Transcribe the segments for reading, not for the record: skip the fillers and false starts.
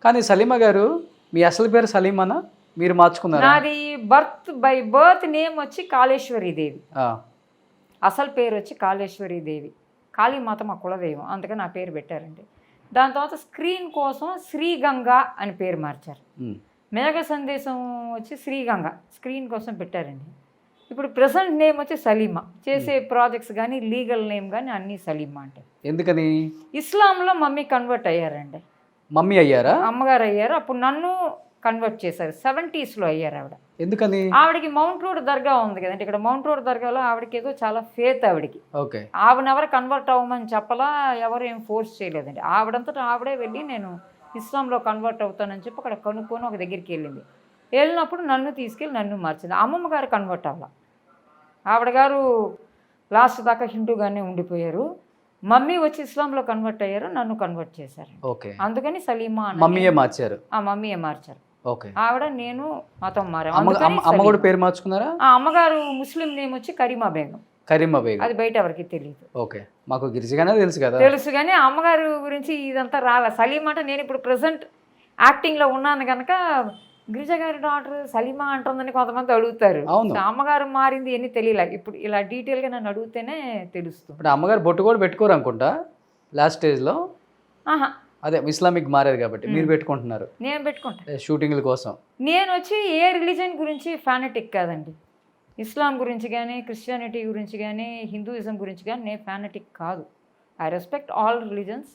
కానీ సలీమా గారు మీ అసలు పేరు సలీమానా, మీరు మార్చుకున్నారా? నాది బర్త్ నేమ్ వచ్చి కాళేశ్వరి దేవి. ఆ, అసలు పేరు వచ్చి కాళేశ్వరి దేవి. కాళీమాత మా కులదైవం, అందుకని నా పేరు పెట్టారండి. దాని తర్వాత స్క్రీన్ కోసం శ్రీగంగా అని పేరు మార్చారు. ఉమ్, మేఘ సందేశం వచ్చి శ్రీగంగా స్క్రీన్ కోసం పెట్టారండి. ఇప్పుడు ప్రెసెంట్ నేమ్ వచ్చి సలీమా. చేసే ప్రాజెక్ట్స్ కానీ లీగల్ నేమ్ కానీ అన్నీ సలీమా అంటే. ఎందుకని? ఇస్లాంలో మమ్మీ కన్వర్ట్ అయ్యారండి. మమ్మీ అయ్యారా? అమ్మగారు అయ్యారు. అప్పుడు నన్ను కన్వర్ట్ చేశారు. 70s అయ్యారు ఆవిడ. ఎందుకని? ఆవిడకి మౌంట్ రోడ్ దర్గా ఉంది కదండి, ఇక్కడ మౌంట్ రోడ్ దర్గాలో ఆవిడకి ఏదో చాలా ఫేత్ ఆవిడకి. ఓకే. ఆవిడెవరు కన్వర్ట్ అవ్వమని చెప్పలా, ఎవరు ఏం ఫోర్స్ చేయలేదండి. ఆవిడంతటా ఆవిడే వెళ్ళి నేను ఇస్లాంలో కన్వర్ట్ అవుతానని చెప్పి అక్కడ కనుక్కొని ఒక దగ్గరికి వెళ్ళింది. వెళ్ళినప్పుడు నన్ను తీసుకెళ్ళి నన్ను మార్చింది. అమ్మమ్మ గారు కన్వర్ట్ అవ్వాల. ఆవిడ గారు లాస్ట్ దాకా హిందూగానే ఉండిపోయారు. మమ్మీ వచ్చి ఇస్లాంలో కన్వర్ట్ అయ్యారు, నన్ను కన్వర్ట్ చేశారు. ఓకే. అందుకని సలీమా అని మమ్మీయే మార్చారు. మమ్మీయే మార్చారు. ఓకే. ఆవిడ నేను మతం మారాం. అమ్మ కూడా పేరు మార్చుకున్నారా? అమ్మగారు ముస్లిం నేమ్ వచ్చి కరీమా బేగం. కరీమా బేగం. అది బయట ఎవరికి తెలియదు. ఓకే. మాకు గిరిజగానే తెలుసు కదా. తెలుసు కానీ అమ్మగారు గురించి ఇదంతా రాలే. సలీమా అంటే నేను ఇప్పుడు ప్రెసెంట్ యాక్టింగ్లో ఉన్నాను కనుక గిరిజ గారి డాక్టర్ సలీమా అంటుందని కొంతమంది అడుగుతారు. అమ్మగారు మారింది అని తెలియలే. ఇప్పుడు ఇలా డీటెయిల్గా నన్ను అడిగితేనే తెలుస్తుంది. ఇప్పుడు అమ్మగారు బొట్టు కూడా పెట్టుకోరు అనుకుంటా లాస్ట్ స్టేజ్లో. ఆహా, అదే ఇస్లామిక్ మారేది కాబట్టి మీరు పెట్టుకుంటున్నారు. నేను పెట్టుకుంటాను షూటింగ్ల కోసం. నేను వచ్చి ఏ రిలీజన్ గురించి ఫ్యానటిక్ కాదండి. ఇస్లాం గురించి కానీ, క్రిస్టియానిటీ గురించి కానీ, హిందూయిజం గురించి కానీ నేను ఫ్యానటిక్ కాదు. I respect all religions.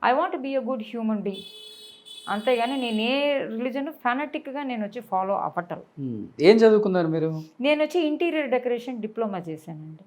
I want be a good human being. అంతేగాని నేను ఏ రిలీజన్ ఫ్యానటిక్గా నేను వచ్చి ఫాలో అవ్వటం. ఏం చదువుకున్నారు మీరు? నేను వచ్చి ఇంటీరియర్ డెకరేషన్ డిప్లొమా చేశానండి.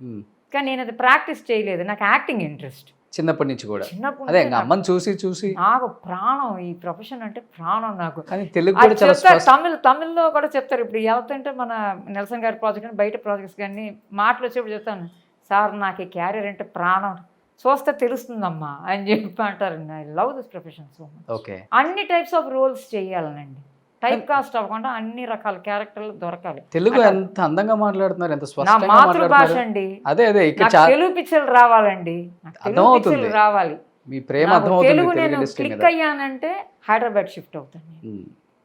కానీ నేను అది ప్రాక్టీస్ చేయలేదు. నాకు యాక్టింగ్ ఇంట్రెస్ట్ చిన్నప్పటి నుంచి కూడా. అదే అమ్మని చూసి నాకు ప్రాణం ఈ ప్రొఫెషన్ అంటే ప్రాణం నాకు. తెలుగు కూడా చాలా తమిళ్లో కూడా చెప్తారు. ఇప్పుడు ఎవరికంటే మన నెల్సన్ గారి ప్రాజెక్ట్ కానీ బయట ప్రాజెక్ట్స్ కానీ మాటలు వచ్చేప్పుడు చెప్తాను, సార్ నాకు ఈ క్యారియర్ అంటే ప్రాణం, చూస్తే తెలుస్తుందమ్మా అని చెప్పి అంటారండి. I love this profession so much. Okay. అన్ని టైప్స్ ఆఫ్ రోల్స్ చేయాలనండి. టైప్ కాస్ట్ అవ్వకుండా అన్ని రకాల క్యారెక్టర్లు దొరకాలి. తెలుగు ఎంత అందంగా మాట్లాడుతున్నారు, ఎంత స్పష్టంగా నా మాతృభాష అండి. అదే ఇక్కడ తెలుగు పిక్చర్లు రావాలండి, తెలుగు పిక్చర్లు రావాలి. మీ ప్రేమ తెలుగు నేను క్లిక్ అయ్యానంటే హైదరాబాద్ షిఫ్ట్ అవుతాను.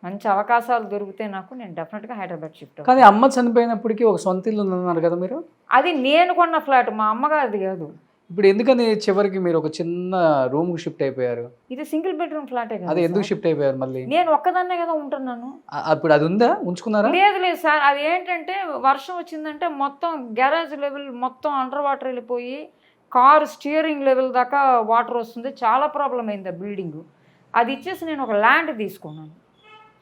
మంచి అవకాశాలు దొరికితే నాకు నేను డెఫినెట్గా హైదరాబాద్ షిఫ్ట్ అవుతాను. కానీ అమ్మ చనిపోయినప్పటికీ ఒక సొంత ఇల్లు ఉందన్నారు కదా మీరు? అది నేను కొన్న ఫ్లాట్, మా అమ్మగారిది కాదు. ఇప్పుడు ఎందుకని చివరికి మీరు ఒక చిన్న రూమ్ కి షిఫ్ట్ అయిపోయారు? ఇది సింగిల్ బెడ్రూమ్ ఫ్లాటే కదా. అది ఎందుకు షిఫ్ట్ అయిపోయారు మళ్ళీ? నేను ఒక్కదాన్నే కదా ఉంటున్నాను. అప్పుడు అది ఉందా, ఉంచుకున్నారా? లేదు సార్, అది ఏంటంటే వర్షం వచ్చిందంటే మొత్తం గ్యారేజ్ లెవెల్ మొత్తం అండర్ వాటర్ వెళ్ళిపోయి కారు స్టీరింగ్ లెవెల్ దాకా వాటర్ వస్తుంది. చాలా ప్రాబ్లం అయింది ఆ బిల్డింగ్. అది ఇచ్చేసి నేను ఒక ల్యాండ్ తీసుకున్నాను.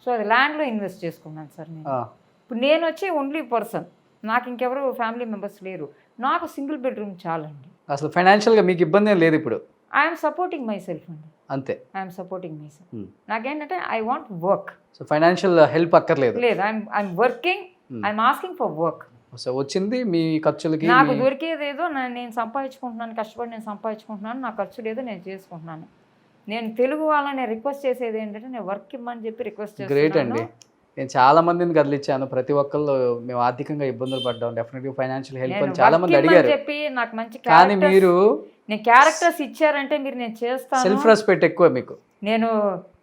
సో అది ల్యాండ్లో ఇన్వెస్ట్ చేసుకున్నాను సార్ నేను. ఇప్పుడు నేను వచ్చి ఓన్లీ పర్సన్, నాకు ఇంకెవరు ఫ్యామిలీ మెంబర్స్ లేరు. నాకు సింగిల్ బెడ్రూమ్ చాలండి. అసలు ఫైనాన్షియల్గా మీకు ఇబ్బంది ఏం లేదు ఇప్పుడు? ఐఎమ్ సపోర్టింగ్ మై సెల్ఫ్ అండి. అంతే, ఐఎమ్ సపోర్టింగ్ మై సెల్ఫ్. నాకేంటంటే I want work. So financial help అక్కర్లేదు? లేదు, I'm working, I'm asking for work. So వచ్చింది మీ ఖర్చులకి, నాకు దొరికేది ఏదో నేను సంపాదించుకుంటున్నాను, కష్టపడి నేను సంపాదించుకుంటున్నాను. నా ఖర్చులు ఏదో నేను చేసుకుంటున్నాను. నేను తెలుగు వాళ్ళని రిక్వెస్ట్ చేసేది ఏంటంటే నేను వర్క్ ఇమ్మని చెప్పి రిక్వెస్ట్ చేస్తాను. గ్రేట్ అండి. నేను చాలా మందిని కదిలిచ్చాను. ప్రతి ఒక్కళ్ళు మేము ఆర్థికంగా ఇబ్బందులు పడ్డాం, డెఫినెట్గా ఫైనాన్షియల్ హెల్ప్ అని చాలా మంది అడిగారు. చెప్పి నాకు మంచి కానీ మీరు నేను క్యారెక్టర్స్ ఇచ్చారంటే మీరు నేను చేస్తాను. సెల్ఫ్ రెస్పెక్ట్ ఎక్కువ మీకు. నేను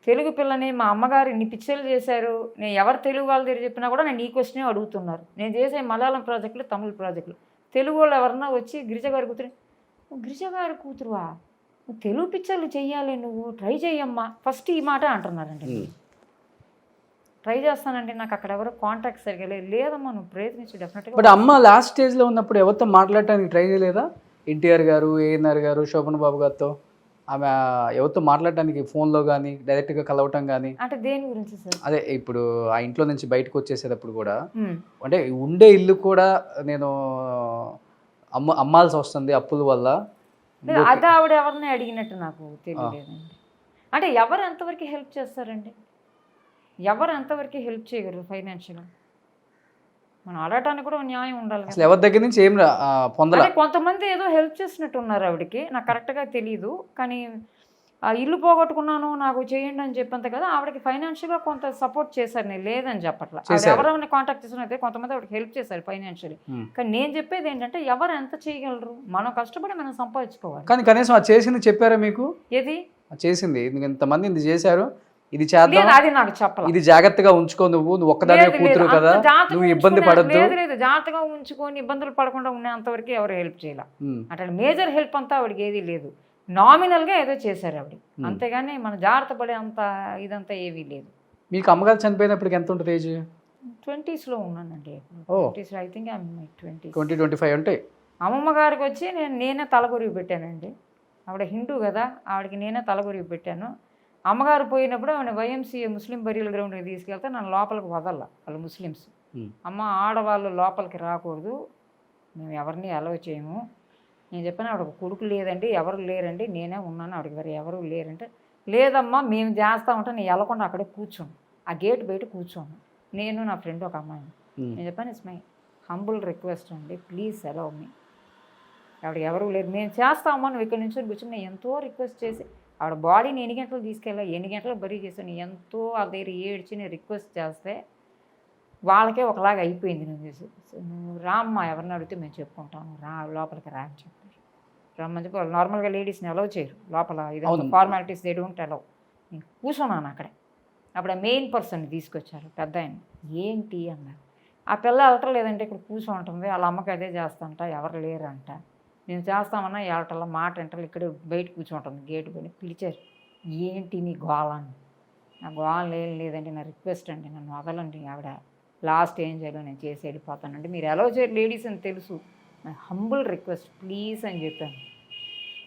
తెలుగు పిల్లని, మా అమ్మగారు ఇన్ని పిక్చర్లు చేశారు. నేను ఎవరు తెలుగు వాళ్ళ దగ్గర చెప్పినా కూడా నేను ఈ క్వశ్చనే అడుగుతున్నారు. నేను చేసే మలయాళం ప్రాజెక్టులు, తమిళ ప్రాజెక్టులు, తెలుగు వాళ్ళు ఎవరన్నా వచ్చి గిరిజ గారి కూతురు, గిరిజ గారి కూతురువా, నువ్వు తెలుగు పిక్చర్లు చెయ్యాలి, నువ్వు ట్రై చేయమ్మా ఫస్ట్ ఈ మాట అంటున్నారండి. ట్రై చేస్తానండి, నాకు అక్కడ ఎవరో కాంటాక్ట్ సరిగా లేదమ్మా, నువ్వు ప్రయత్నించి డెఫినెట్గా. బట్ అమ్మ లాస్ట్ స్టేజ్లో ఉన్నప్పుడు ఎవరితో మాట్లాడటానికి ట్రై చేయలేదా? ఎన్టీఆర్ గారు, ఏఎన్ఆర్ గారు, శోభన్ బాబు గారితో ఆమె ఎవరితో మాట్లాడటానికి ఫోన్లో కానీ డైరెక్ట్గా కలవటం కానీ? అంటే దేని గురించి సార్? అదే ఇప్పుడు ఆ ఇంట్లో నుంచి బయటకు వచ్చేసేటప్పుడు కూడా, అంటే ఉండే ఇల్లు కూడా నేను అమ్మాల్సి వస్తుంది అప్పుల వల్ల. అది ఆవిడ ఎవరిని అడిగినట్టు నాకు తెలియలేదండి. అంటే ఎవరు ఎంతవరకు హెల్ప్ చేస్తారండి? ఎవరు ఎంతవరకు హెల్ప్ చేయగలరు ఫైనాన్షియల్గా? మనం అడగటానికి కూడా న్యాయం ఉండాలి. అసలు ఎవరి దగ్గర నుంచి ఏం పొందాలి? కొంతమంది ఏదో హెల్ప్ చేసినట్టు ఉన్నారు ఆవిడకి, నాకు కరెక్ట్గా తెలియదు. కానీ ఆ ఇల్లు పోగొట్టుకున్నాను నాకు చేయండి అని చెప్పంత కదా, ఆవిడకి ఫైనాన్షియల్గా కొంత సపోర్ట్ చేశారు. నేను లేదని చెప్పట్లా. ఎవరైనా కాంటాక్ట్ చేసినట్టే కొంతమంది ఆవిడకి హెల్ప్ చేశారు ఫైనాన్షియల్లీ. కానీ నేను చెప్పేది ఏంటంటే ఎవరు ఎంత చేయగలరు? మనం కష్టపడి మనం సంపాదించుకోవాలి. కానీ కనీసం అది చేసింది చెప్పారా మీకు? ఏది చేసింది ఇంతమంది ఇది చేశారు, ఇది చేద్దాం, లేదు అది నాకు చెప్పాలి. ఇది జాగ్రత్తగా ఉంచుకో, నువ్వు ఒక్కదాని కూతురు కదా, నువ్వు ఇబ్బంది పడద్దు. లేదు జాగ్రత్తగా ఉంచుకొని ఇబ్బందులు పడకుండా ఉన్నంతవరకు ఎవరు హెల్ప్ చేయాల. అట్లా మేజర్ హెల్ప్ అంతా ఆవిడకి ఏది లేదు, నామినల్గా ఏదో చేశారు ఆవిడ, అంతేగాని మన జాగ్రత్త పడే అంత ఇదంతా ఏమీ లేదు. మీకు అమ్మగారు చనిపోయినప్పటికి ఎంత ఉంటుంది ఏజ్? 20sలో ఉన్నానండి. 20s ఐ థింక్ 20-25 ఉంటాయి. అమ్మమ్మ గారికి వచ్చి నేనే తలకొరివి పెట్టానండి. ఆవిడ హిందూ కదా, ఆవిడకి నేనే తలకొరివి పెట్టాను. అమ్మగారు పోయినప్పుడు ఆవిడ వైఎంసీఏ ముస్లిం బరియల్ గ్రౌండ్కి తీసుకెళ్తే నన్ను లోపలికి వదల, వాళ్ళు ముస్లిమ్స్. అమ్మ ఆడవాళ్ళు లోపలికి రాకూడదు, మేము ఎవరిని అలవ్ చేయము. నేను చెప్పాను ఆవిడ కొడుకు లేదండి, ఎవరు లేరండి, నేనే ఉన్నాను, ఆవిడకి వేరే ఎవరు లేరంటే, లేదమ్మా మేము చేస్తామంటే నేను వెళ్ళకుండా అక్కడే కూర్చోను, ఆ గేట్ బయట కూర్చోను, నేను నా ఫ్రెండ్ ఒక అమ్మాయిని. నేను చెప్పాను ఇట్స్ మై హంబుల్ రిక్వెస్ట్ అండి, ప్లీజ్ అలవ్ మీ. ఆవిడకి ఎవరు లేరు, మేము చేస్తామా, నువ్వు ఇక్కడ నుంచి కూర్చొని నేను ఎంతో రిక్వెస్ట్ చేసి ఆవిడ బాడీని 8 గంటలు తీసుకెళ్ళా, 8 గంటలకు బరీ చేశాను, ఎంతో ఆ దగ్గర ఏడ్చి నేను రిక్వెస్ట్ చేస్తే వాళ్ళకే ఒకలాగా అయిపోయింది. నేను చేసి నువ్వు రామ్మా, ఎవరిని అడిగితే మేము చెప్పుకుంటాము, రా లోపలికి రా అని చెప్పారు. రమ్మని చెప్పి వాళ్ళు నార్మల్గా లేడీస్ని అలవ్ చేయరు లోపల, ఇదంతా ఫార్మాలిటీస్ దే డోంట్ అలవ్. నేను కూర్చున్నాను అక్కడే. అప్పుడు ఆ మెయిన్ పర్సన్ తీసుకొచ్చారు, పెద్ద ఆయన. ఏంటి అన్నారు. ఆ పిల్ల వెళ్ళటలేదంటే ఇక్కడ కూర్చోంటుంది, వాళ్ళ అమ్మకి అదే చేస్తాంట, ఎవరు లేరంట. నేను చేస్తామన్నా వెళ్ళటల్లా, మాట వింటలు, ఇక్కడ బయట కూర్చుంటుంది గేటు పైన. పిలిచారు, ఏంటి నీ గోళ అని. నా గోళ లేదండి, నా రిక్వెస్ట్ అండి, నన్ను వదలండి, ఆవిడ లాస్ట్ ఏం చేయాలో నేను చేసి వెళ్ళిపోతానండి, మీరు అలౌ చేయరు లేడీస్ అని తెలుసు, నా హంబుల్ రిక్వెస్ట్ ప్లీజ్ అని చెప్పాను.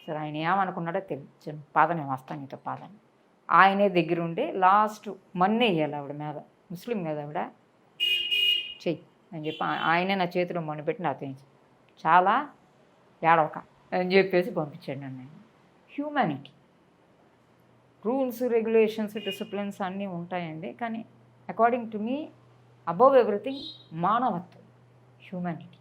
సరే ఆయన ఏమనుకున్నాడో తెలుసు, పాద నేను వస్తాను నీతో పాదని. ఆయనే దగ్గర ఉండి లాస్ట్ మన్నే వేయాలి ఆవిడ మీద, ముస్లిం కదా ఆవిడ, చెయ్యి అని చెప్పి ఆయనే నా చేతిలో మన్ను పెట్టి నాకు తెచ్చి చాలా ఏడవక అని చెప్పేసి పంపించాడు నన్ను. హ్యూమానిటీ, రూల్స్ రెగ్యులేషన్స్ డిసిప్లిన్స్ అన్నీ ఉంటాయండి, కానీ according to me above everything మానవత్వం, హ్యూమానిటీ.